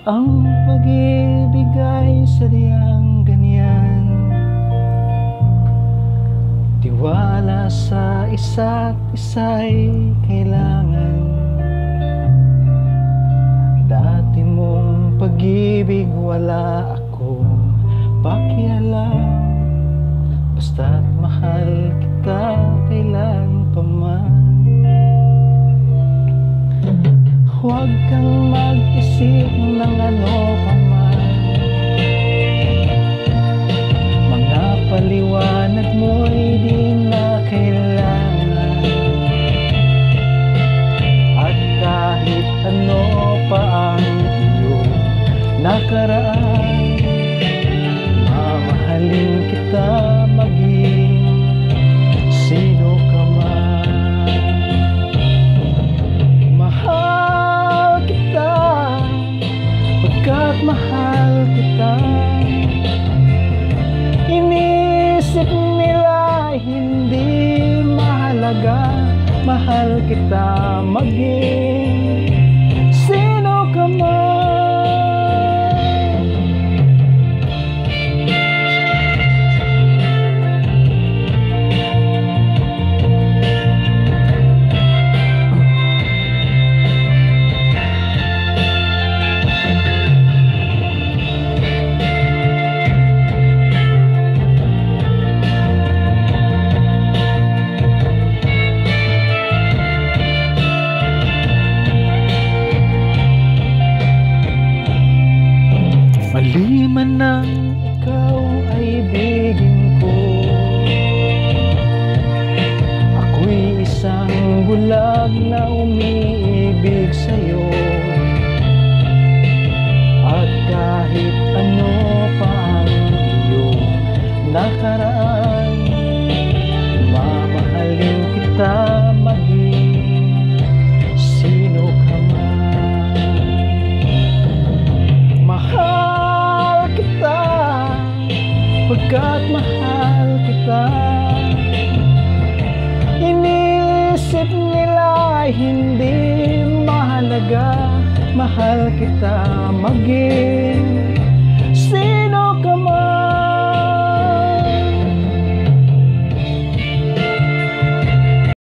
Ang pag-ibig ay sadyang ganyan, tiwala sa isa't isa'y kailangan. Dati mong pag-ibig wala akong pakialam, basta't mahal kita kailan pa man. Huwag kang mag-isip ng ano pa man, mga paliwanag mo'y di na kailangan. At kahit ano pa ang iyong nakaraan, mamahalin kita maging sino ka man. Mahal kita, inisip nila hindi mahalaga. Mahal kita maging sino ka man. Maliman nang ikaw ay ibigin ko, ako'y isang bulag na umiibig sa'yo. At kahit ano pa ang iyong nakaraan, mamahalin kita maging sino ka man. Pagkat mahal kita, inisip nila hindi mahalaga. Mahal kita maging